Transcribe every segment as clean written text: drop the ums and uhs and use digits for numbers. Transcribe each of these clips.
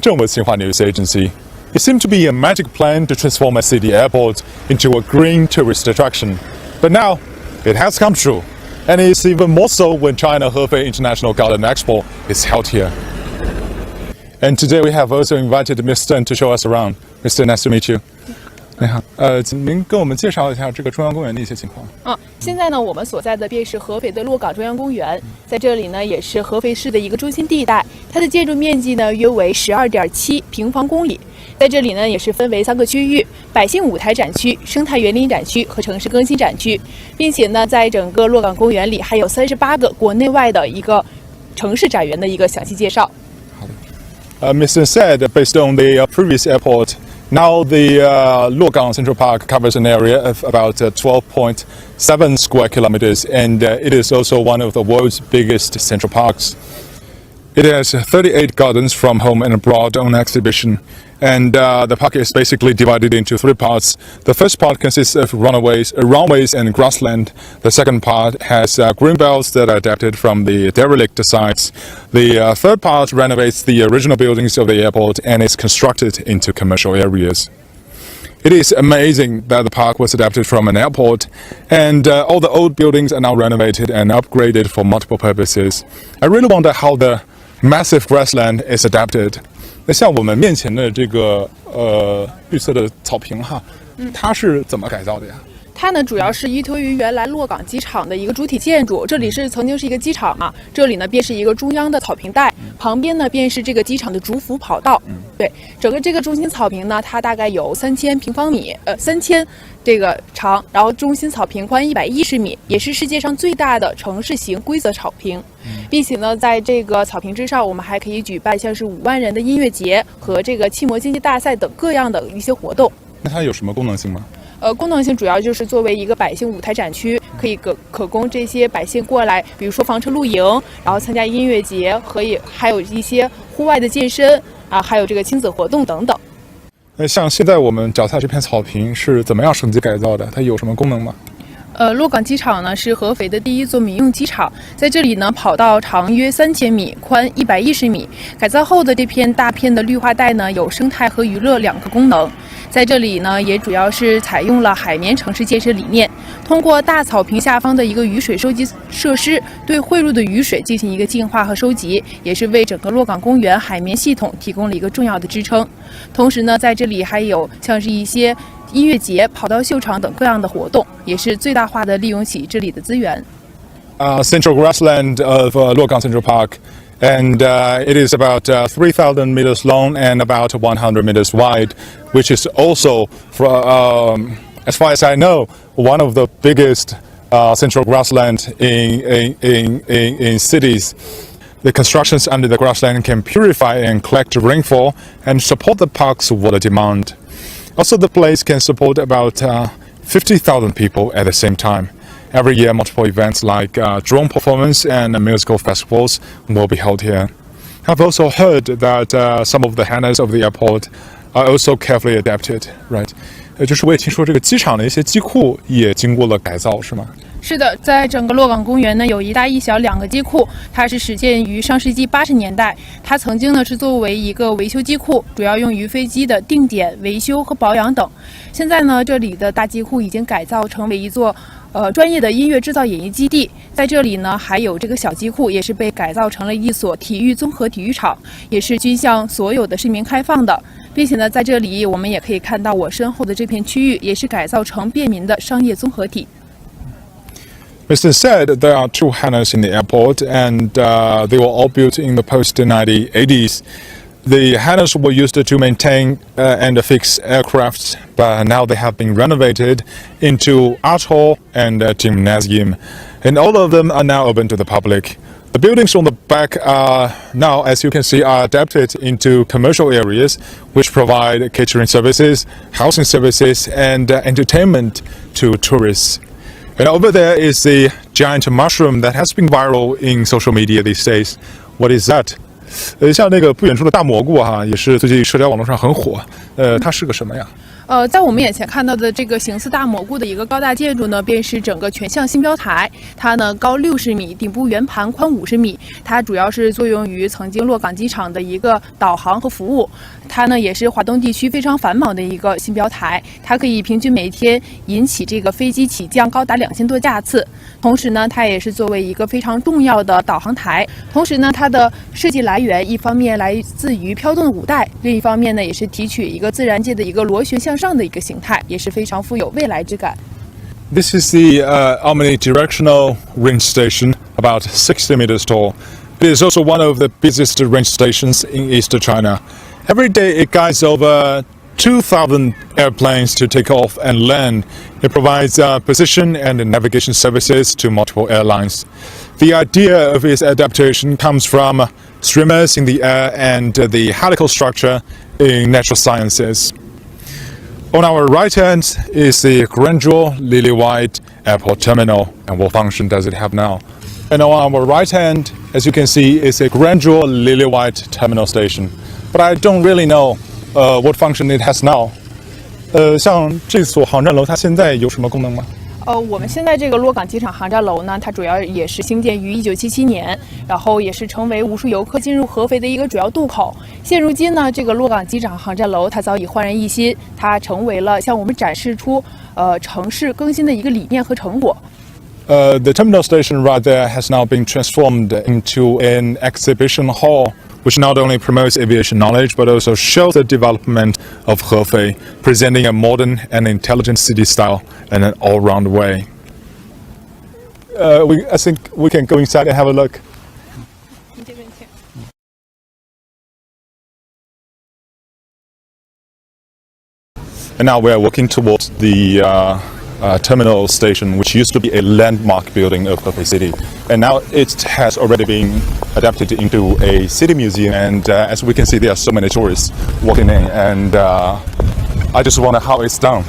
Jinzheng with Xinhua News Agency. It seemed to be a magic plan to transform a city airport into a green tourist attraction. But now, it has come true. And it's even more so when China Hefei International Garden Expo is held here. And today we have also invited Mr. Deng to show us around. Mr. Nice to meet you. 你好，请您跟我们介绍一下这个中央公园的一些情况。现在呢，我们所在的便是合肥的洛岗中央公园，在这里呢，也是合肥市的一个中心地带。它的建筑面积呢，约为12.7平方公里。在这里呢，也是分为3个区域：百姓舞台展区、生态园林展区和城市更新展区，并且呢，在整个洛岗公园里还有38个国内外的一个城市展园的一个详细介绍。好的。Mr. said, based on the previous airport. Now the Luogang Central Park covers an area of about 12.7 square kilometers, and it is also one of the world's biggest central parks. It has 38 gardens from home and abroad on exhibition, and the park is basically divided into 3 parts. The first part consists of runways and grassland. The second part has green belts that are adapted from the derelict sites. The third part renovates the original buildings of the airport and is constructed into commercial areas. It is amazing that the park was adapted from an airport, and all the old buildings are now renovated and upgraded for multiple purposes. I really wonder how the massive grassland is adapted. 那像我们面前的这个绿色的草坪哈，它是怎么改造的呀？它呢，主要是依托于原来洛岗机场的一个主体建筑，这里曾经是一个机场嘛，这里呢便是一个中央的草坪带，旁边呢便是这个机场的主辅跑道。对，整个这个中心草坪呢，它大概有3000平方米，3000这个长，然后中心草坪宽110米，也是世界上最大的城市型规则草坪，并且呢，在这个草坪之上，我们还可以举办像是5万人的音乐节和这个气膜竞技大赛等各样的一些活动。那它有什么功能性吗？功能性主要就是作为一个百姓舞台展区，可供这些百姓过来，比如说房车露营，然后参加音乐节还有一些户外的健身啊，还有这个亲子活动等等。像现在我们脚下这片草坪是怎么样升级改造的？它有什么功能吗？洛岗机场呢是合肥的第1座民用机场，在这里呢跑道长约3000米，宽110米。改造后的这片大片的绿化带呢，有生态和娱乐2个功能。在这里呢，也主要是采用了海绵城市建设理念，通过大草坪下方的一个雨水收集设施，对汇入的雨水进行一个净化和收集，也是为整个洛岗公园海绵系统提供了一个重要的支撑。同时呢，在这里还有像是一些音乐节、跑道秀场等各样的活动，也是最大化的利用起这里的资源。Central grassland of Luogang Central Park, and it is about 3,000 meters long and about 100 meters wide, which is also, as far as I know, one of the biggest central grassland in cities. The constructions under the grassland can purify and collect rainfall and support the park's water demand. Also, the place can support about 50,000 people at the same time. Every year, multiple events like drone performance and musical festivals will be held here. I've also heard that some of the hangars of the airport are also carefully adapted, right? 就是我也听说这个机场的一些机库也经过了改造，是吗？是的，在整个洛岗公园呢，有一大一小2个机库，它是始建于上世纪80年代。它曾经呢是作为一个维修机库，主要用于飞机的定点维修和保养等。现在呢，这里的大机库已经改造成为一座专业的音乐制造演艺基地。在这里呢，还有这个小机库，也是被改造成了一所体育综合体育场，也是均向所有的市民开放的。并且呢，在这里我们也可以看到我身后的这片区域，也是改造成便民的商业综合体。Mr. said there are 2 hangars in the airport, and they were all built in the post-1980s. The hangars were used to maintain and fix aircraft, but now they have been renovated into art hall and a gymnasium, and all of them are now open to the public. The buildings on the back are now, as you can see, are adapted into commercial areas, which provide catering services, housing services, and entertainment to tourists. And over there is the giant mushroom that has been viral in social media these days. What is that? 像那个不远处的大蘑菇哈，也是最近社交网络上很火。它是个什么呀？在我们眼前看到的这个形似大蘑菇的一个高大建筑呢，便是整个全向新标台。它呢高60米，顶部圆盘，宽50米。它主要是作用于曾经洛港机场的一个导航和服务。它呢也是华东地区非常繁忙的一个新标台，它可以平均每天引起这个飞机起降高达2000多架次。同时呢，它也是作为一个非常重要的导航台。同时呢，它的设计来源一方面来自于飘动的舞带，另一方面呢也是提取一个自然界的一个螺旋向上的一个形态，也是非常富有未来之感。This is the omnidirectional range station, about 60 meters tall. It is also one of the busiest range stations in East China. Every day it guides over 2,000 airplanes to take off and land. It provides position and navigation services to multiple airlines. The idea of its adaptation comes from streamers in the air and the helical structure in natural sciences. On our right hand is the Grandeur Lily-White Airport Terminal, and what function does it have now? And on our right hand, as you can see, is a Grandeur Lily-White Terminal Station. But I don't really know what function it has now. 像这所航站楼，它现在有什么功能吗？我们现在这个洛港机场航站楼呢，它主要也是兴建于1977年，然后也是成为无数游客进入合肥的一个主要渡口。现如今呢，这个洛港机场航站楼它早已焕然一新，它成为了向我们展示出城市更新的一个理念和成果。The terminal station right there has now been transformed into an exhibition hall, which not only promotes aviation knowledge but also shows the development of Hefei, presenting a modern and intelligent city style in an all-round way. I think we can go inside and have a look. And now we are walking towards the terminal station, which used to be a landmark building of Hefei City, and now it has already been adapted into a city museum. And as we can see, there are so many tourists walking in, and I just wonder how it's done.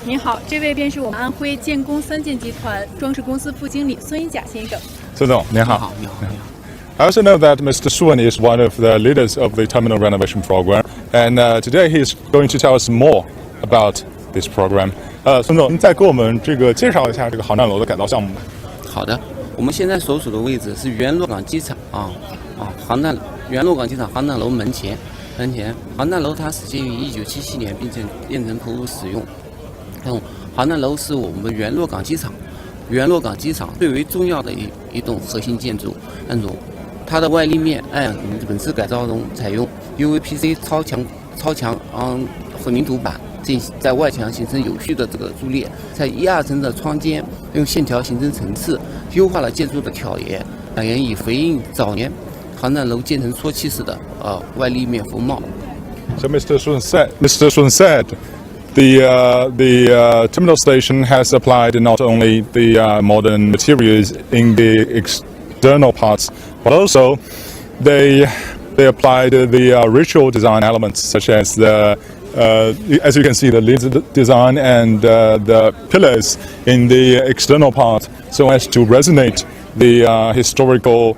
您好，这位便是我们安徽建工三建集团装饰公司副经理孙一甲先生。孙总，您好。你好。I also know that Mr. Sun is one of the leaders of the terminal renovation program, and today he is going to tell us more about this program. 孙总，您再给我们这个介绍一下这个航站楼的改造项目。好的，我们现在所处的位置是原洛港机场原洛港机场航站楼门前。航站楼它始建于1977年，并且变成投入使用。航站楼是我们原洛港机场最为重要的一栋核心建筑。它的外立面按本次改造中采用 UVPC 超强混凝土板。在外墙形成有序的这个柱列，在1、2层的窗间用线条形成层次，优化了建筑的挑檐以回应早年航站楼建成戳气式的外立面风貌。So Mr. Sun said, the terminal station has applied not only the modern materials in the external parts, but also they applied the ritual design elements such as as you can see, the leads design and the pillars in the external part, so as to resonate the historical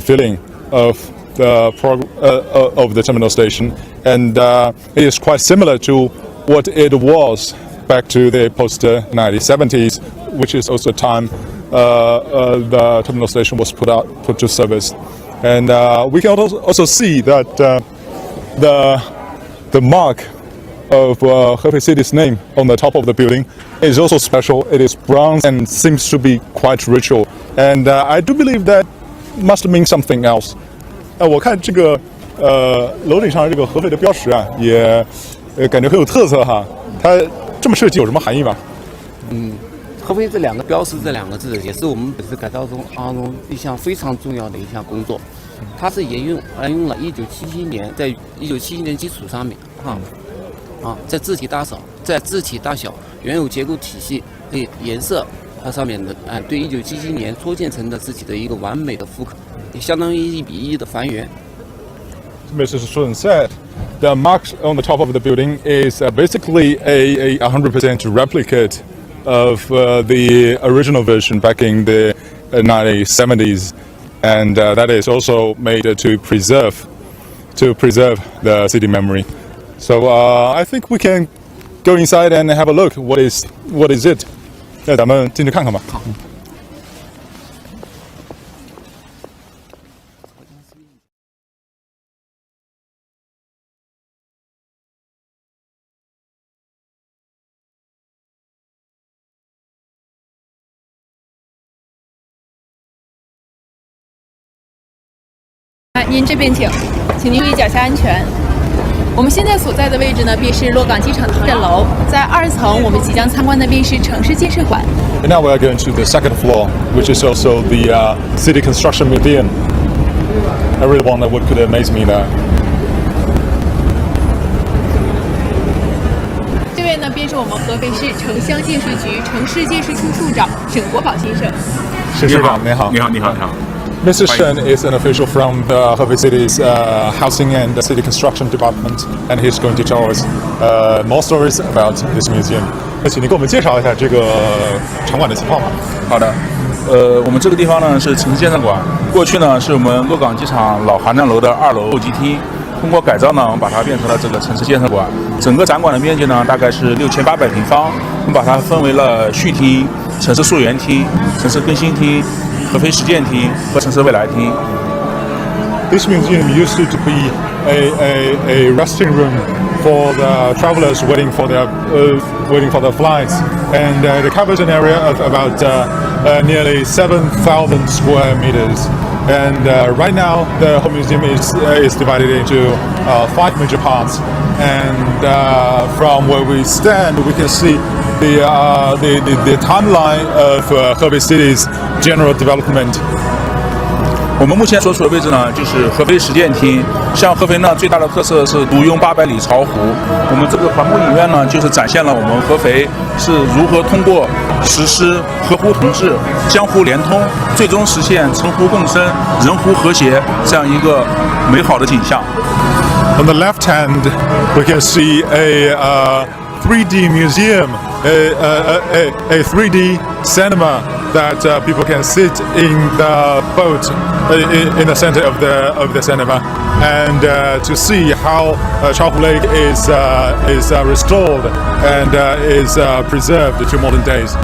feeling of the terminal station, and it is quite similar to what it was back to the post 1970s, which is also time the terminal station was put to service, and we can also see that the mark of Hefei City's name on the top of the building is also special. It is bronze and seems to be quite ritual. And I do believe that must mean something else. 我看这个楼顶上这个合肥的标识啊，也感觉很有特色哈。它这么设计有什么含义吗？合肥这2个标识这2个字，也是我们本次改造中一项非常重要的一项工作。它是沿用了1977年，在1977年基础上面在字体大小、原有结构体系、颜色，它上面的对1977年初建成的字体的一个完美的复刻，也相当于1比1的还原。Mr. Sun said the mark on the top of the building is basically a 100% replicate of the original version back in the 1970s. And that is also made to preserve the city memory. So I think we can go inside and have a look. What is it? 那咱们进去看看吧。好。您这边请，请您注意脚下安全。我们现在所在的位置呢，便是洛港机场的镇楼，在2层，我们即将参观的便是城市建设馆。And now we are going to the second floor, which is also the City Construction Museum. I really wonder what could amaze me there. 这位呢，便是我们合肥市城乡建设局城市建设处处长沈国宝先生。沈市长，你好。你好，你好，你好。Mr. Shen is an official from the Hefei City's Housing and City Construction Department, and he's going to tell us more stories about this museum. 请您给我们介绍一下这个场馆的情况吧。好的，我们这个地方呢是城市建设馆，过去呢是我们洛港机场老航站楼的2楼候机厅，通过改造呢，我们把它变成了这个城市建设馆。整个展馆的面积呢大概是6800平方，我们把它分为了序厅、城市溯源厅、城市更新厅、合肥实践厅和城市未来厅。This museum used to be a resting room for the travelers waiting for their flights, and it covers an area of about nearly 7,000 square meters. And right now, the whole museum is divided into 5 major parts. And from where we stand, we can see the timeline of Hefei City's general development. 我们目前所处的位置呢，就是合肥实践厅。像合肥呢，最大的特色是独拥800里巢湖。我们这个环幕影院呢，就是展现了我们合肥是如何通过实施河湖同治、江湖连通，最终实现城湖共生、人湖和谐这样一个美好的景象。On the left hand, we can see a 3D museum, a 3D cinema that people can sit in the boat in the center of the cinema, and to see how Chaohu Lake is restored and is preserved to modern days.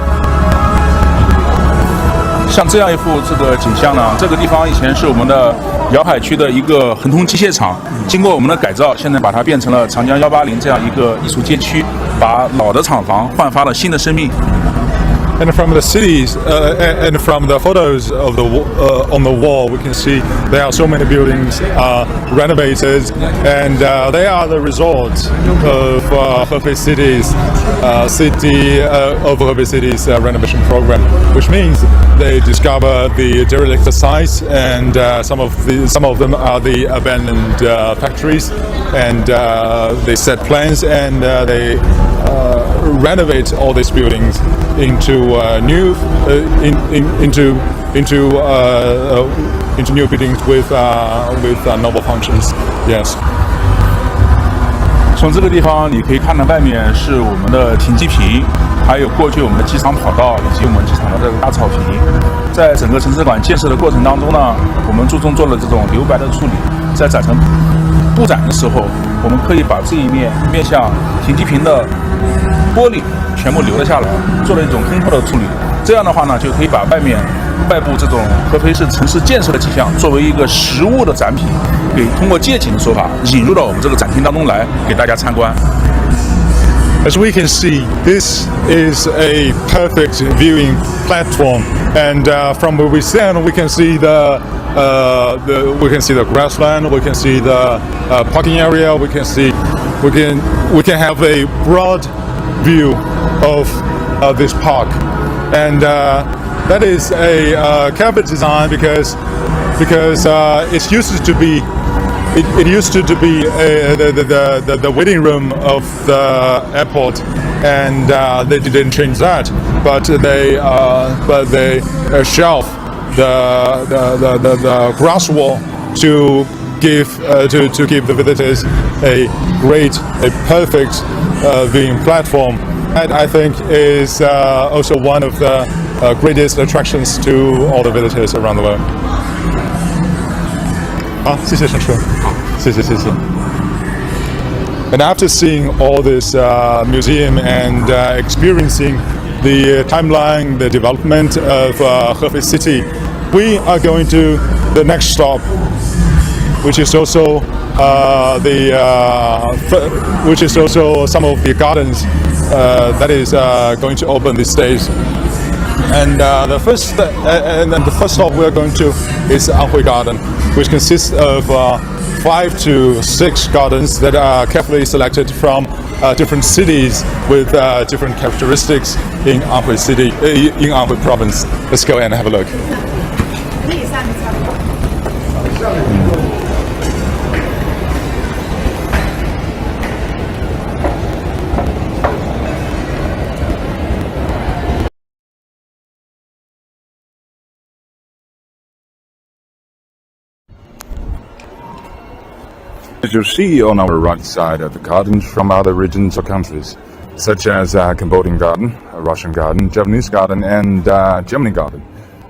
像这样一幅这个景象呢，这个地方以前是我们的瑶海区的一个恒通机械厂，经过我们的改造，现在把它变成了长江180这样一个艺术街区，把老的厂房焕发了新的生命。And from the cities and from the photos of on the wall, we can see there are so many buildings renovated, and they are the results of Hefei City's renovation program, which means they discover the derelict sites, and some of them are the abandoned factories, and they set plans, and they renovate all these buildings into new buildings with novel functions. Yes. 从这个地方你可以看到外面是我们的停机坪，还有过去我们的机场跑道以及我们机场的这个大草坪。在整个城市馆建设的过程当中呢，我们注重做了这种留白的处理。在展成布展的时候，我们可以把这一面面向停机坪的玻璃全部留了下来，做了一种通透的处理。这样的话呢，就可以把外部这种合肥市城市建设的景象，作为一个实物的展品，给通过借景的手法引入到我们这个展厅当中来，给大家参观。As we can see, this is a perfect viewing platform, and from where we stand, we can see the grassland, we can see the parking area, we can have a broad view of this park, and that is a careful design because it used to be the waiting room of the airport, and they didn't change that, but they shelved the grass wall to give the visitors a perfect viewing platform. That I think is also one of the greatest attractions to all the visitors around the world. 好，谢谢沈春。好，谢谢。And after seeing all this museum and experiencing the timeline, the development of Hefei city, we are going to the next stop, which is also some of the gardens that is going to open these days. And the first stop we are going to is Anhui Garden, which consists of 5 to 6 gardens that are carefully selected from different cities with different characteristics in Anhui city, in Anhui province. Let's go and have a look. As you see on our right side are the gardens from other regions or countries, such as Cambodian garden, Russian garden, Japanese garden, and German garden.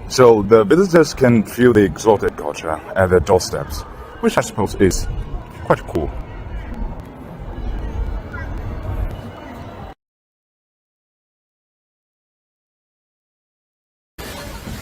So the visitors can feel the exotic culture at their doorsteps, which I suppose is quite cool.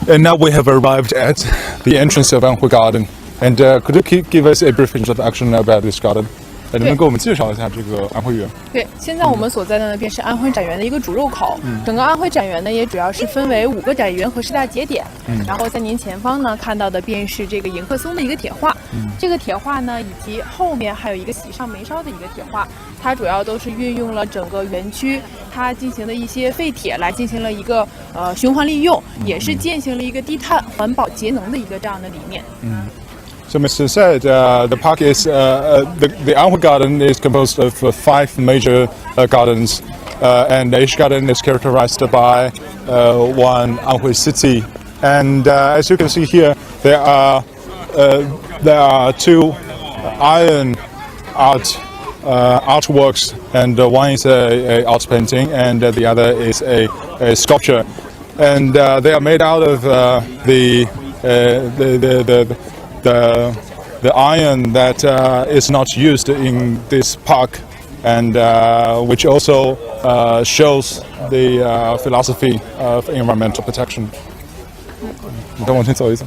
And now we have arrived at the entrance of Anhui Garden. And could you give us a brief introduction about this garden? 能不能给我们介绍一下这个安徽园？对，现在我们所在的那边是安徽展园的一个主入口。整个安徽展园呢，也主要是分为5个展园和10大节点。然后在您前方呢，看到的便是这个迎客松的一个铁画。这个铁画呢，以及后面还有一个喜上眉梢的一个铁画，它主要都是运用了整个园区它进行的一些废铁来进行了一个循环利用，也是践行了一个低碳、环保、节能的一个这样的理念。So, Mr. said, the park is the Anhui Garden is composed of 5 major gardens, and each garden is characterized by one Anhui city. And as you can see here, there are 2 iron artworks, and one is a art painting, and the other is a sculpture. And they are made out of the iron that is not used in this park, and which also shows the philosophy of environmental protection. 你跟往前走一走。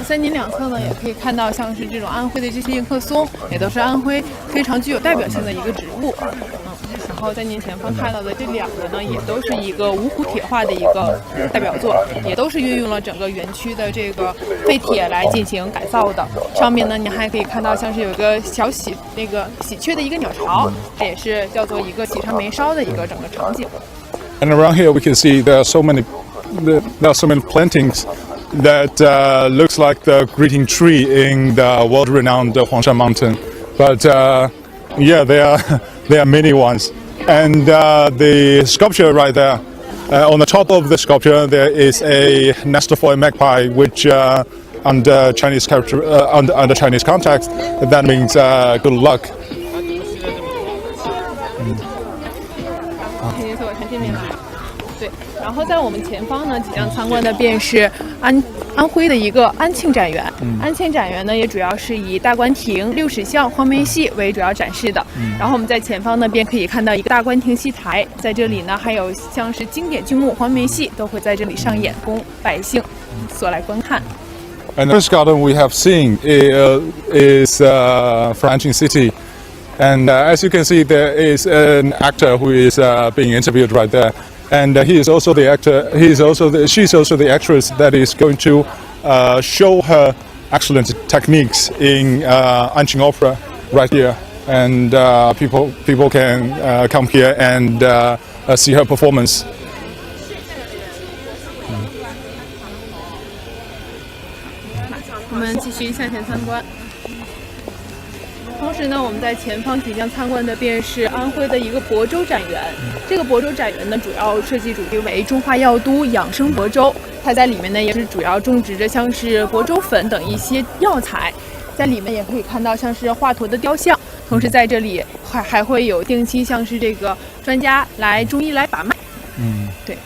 在您两侧呢，也可以看到像是这种安徽的这些迎客松，也都是安徽非常具有代表性的一个植物。然后在您前方看到的这2个呢，也都是一个五虎铁画的一个代表作，也都是运用了整个园区的这个废铁来进行改造的。上面呢，你还可以看到像是有一个小喜鹊的一个鸟巢，它也是叫做一个喜上眉梢的一个整个场景。And around here we can see there are so many plantings that looks like the greeting tree in the world-renowned Huangshan Mountain. But yeah, there are many ones. And the sculpture right there, on the top of the sculpture, there is a nest of a magpie, which under Chinese under Chinese context, that means good luck. 对，然后在我们前方呢，即将参观的便是安徽的一个安庆展园。安庆展园呢，也主要是以大观亭、六尺巷、黄梅戏为主要展示的。然后我们在前方呢，便可以看到一个大观亭戏台，在这里呢，还有像是经典剧目黄梅戏都会在这里上演，供百姓所来观看。And the first garden we have seen is from Anqing City. And as you can see, there is an actor who is being interviewed right there. And he is also the actor. She's also the actress that is going to show her excellent techniques in Anqing opera right here. And people can come here and see her performance. 我们继续向前参观。同时呢，我们在前方即将参观的便是安徽的一个亳州展园。这个亳州展园呢，主要设计主题为中华药都养生亳州。它在里面呢，也是主要种植着像是亳州粉等一些药材。在里面也可以看到像是华佗的雕像，同时在这里还会有定期像是这个专家来中医来把脉。对。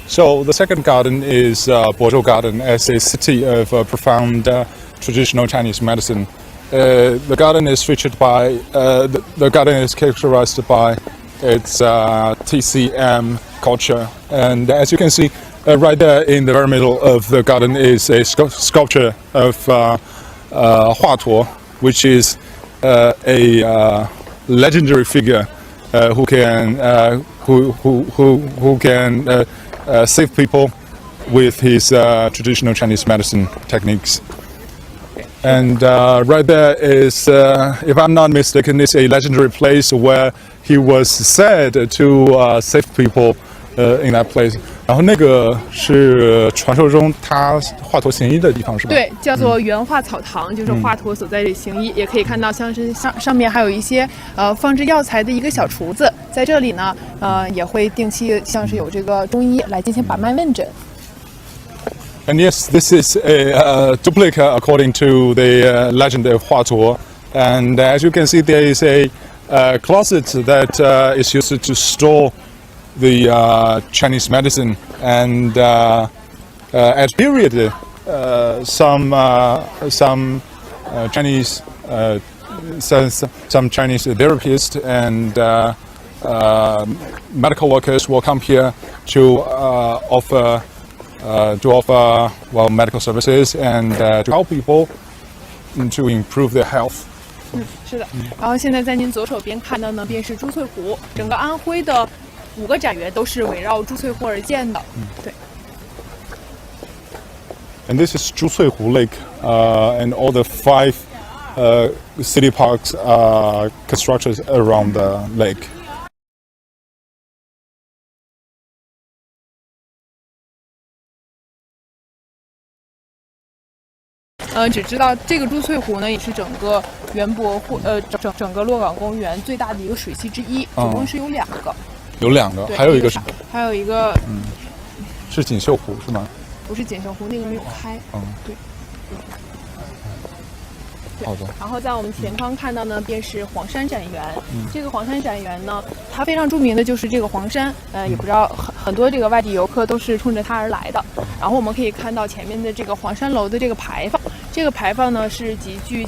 So the second garden is Bo'zhou Garden as a city of profound traditional Chinese medicine. the garden is featured by the garden is characterized by its TCM culture, and as you can see, right there in the very middle of the garden is a sculpture of Hua Tuo, which is a legendary figure who can save people with his traditional Chinese medicine techniques. And right there is, if I'm not mistaken, is a legendary place where he was said to save people in that place. 然后那个是传说中他华佗行医的地方是吧？对，叫做原画草堂，就是华佗所在这里行医。也可以看到，像是上面还有一些放置药材的一个小厨子，在这里呢，也会定期像是有这个中医来进行把脉问诊。And yes, this is a duplicate according to the legend of Hua Tuo. And as you can see, there is a closet that is used to store the Chinese medicine. And at period, some Chinese some Chinese therapists and medical workers will come here to offer medical services and to help people to improve their health. 是的。然后现在在您左手边看到呢，便是朱翠湖。整个安徽的5个展园都是围绕朱翠湖而建的。对。And this is 朱翠湖Lake, and all the 5 city parks are constructed around the lake. 只知道这个朱翠湖呢，也是整个园博会整个洛港公园最大的一个水系之一，总共是有2个。有2个，还有一个是？还有一个，是锦绣湖是吗？不是锦绣湖，那个没有开。对。好的。然后在我们前方看到呢，便是黄山展园。这个黄山展园呢，它非常著名的就是这个黄山，也不知道很多这个外地游客都是冲着它而来的。然后我们可以看到前面的这个黄山楼的这个牌坊，这个牌坊呢是集聚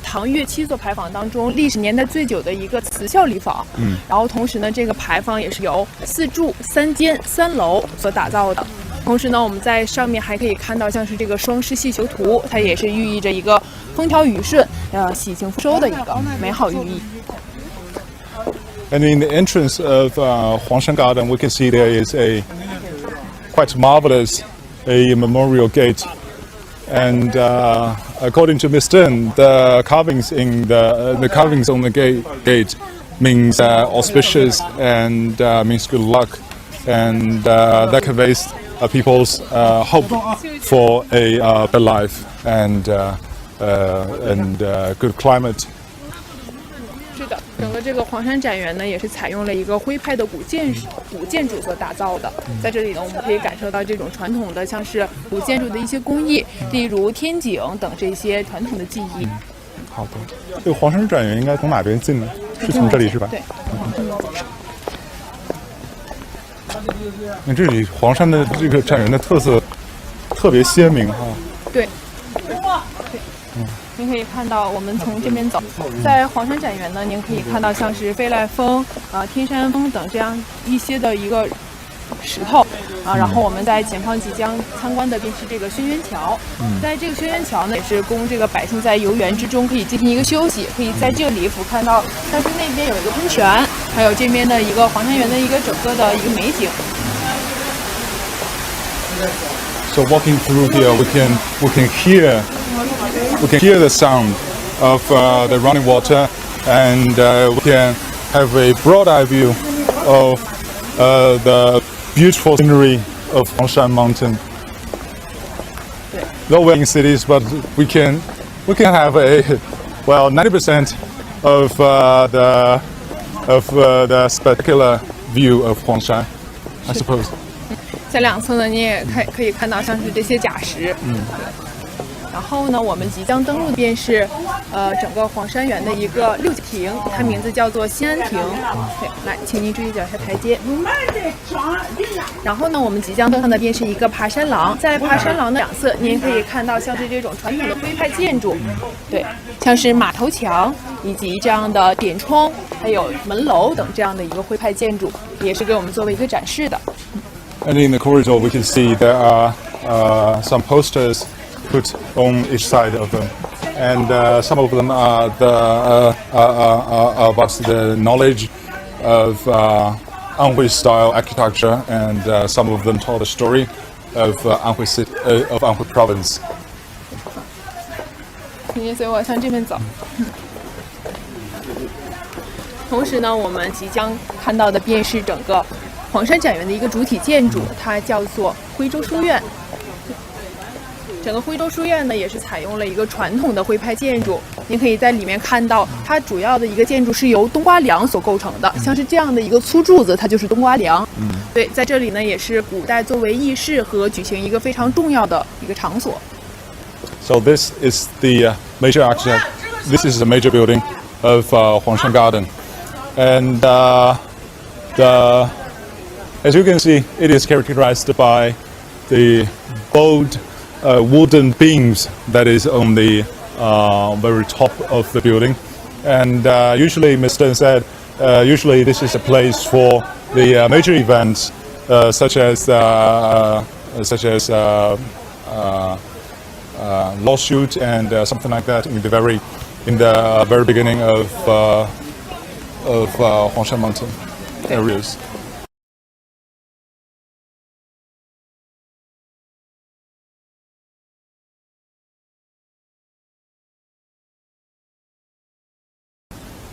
唐粤7座牌坊当中历史年代最久的一个瓷孝礼坊。然后同时呢，这个牌坊也是由4柱3间3楼所打造的。同时呢，我们在上面还可以看到像是这个双狮戏球图，它也是寓意着一个风调雨顺、喜庆丰收的一个美好寓意。And in the entrance of Huangshan Garden, we can see there is a quite marvelous memorial gate. And according to Mr. Deng, the carvings on the gate means auspicious and means good luck, and that conveys people's hope for a better life and good climate. 是的，整个这个黄山展园呢，也是采用了一个徽派的古建筑所打造的。在这里呢，我们可以感受到这种传统的像是古建筑的一些工艺，例如天井等这些传统的技艺。好的，这个黄山展园应该从哪边进呢？是从这里是吧？对。那这里黄山的这个展园的特色特别鲜明哈。对。您可以看到，我们从这边走，在黄山展园呢，您可以看到像是飞来峰、天山峰等这样一些的一个石头然后我们在前方即将参观的便是这个轩辕桥。在这个轩辕桥呢，也是供这个百姓在游园之中可以进行一个休息，可以在这里俯瞰到像是那边有一个喷泉，还有这边的一个黄山园的一个整个的一个美景。So walking through here, we can hear the sound of the running water, and we can have a broad eye view of the beautiful scenery of Huangshan Mountain. Though we're in cities, but we can have 90% of the spectacular view of Huangshan, I suppose. 在2侧呢，你也可以看到像是这些假石。然然后呢，我们即将登陆的便是整个黄山园的一个六角亭，它名字叫做新安亭。对，来，请您注意脚下台阶。然后呢，我们即将登上的便是一个爬山廊，在爬山廊的两侧，您可以看到像是这种传统的徽派建筑，对，像是马头墙以及这样的点窗，还有门楼等这样的一个徽派建筑，也是给我们作为一个展示的。And in the corridor, we can see there are some posters put on each side of them, and some of them are about the knowledge of Anhui style architecture, and some of them tell the story of Anhui city, of Anhui province. 请您随我向这边走。同时呢，我们即将看到的便是整个黄山展园的一个主体建筑，它叫做徽州书院。整个徽州书院呢，也是采用了一个传统的徽派建筑。您可以在里面看到，它主要的一个建筑是由冬瓜梁所构成的，像是这样的一个粗柱子，它就是冬瓜梁。对，在这里呢，也是古代作为议事和举行一个非常重要的一个场所。So this is the major architect. This is the major building of Huangshan Garden, and as you can see, it is characterized by the bold wooden beams that is on the very top of the building. And usually, Mr. said, usually this is a place for the major events, such as lawsuit and something like that in the very beginning of Huangshan Mountain areas.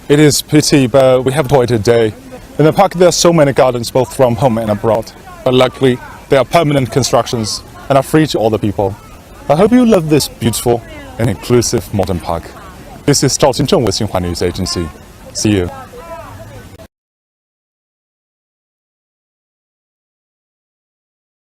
It is pity, but we have toy today. In the park, there are so many gardens, both from home and abroad. But luckily, they are permanent constructions and are free to all the people. I hope you love this beautiful and inclusive modern park. This is Zhao Jinzheng with Xinhua News Agency. See you.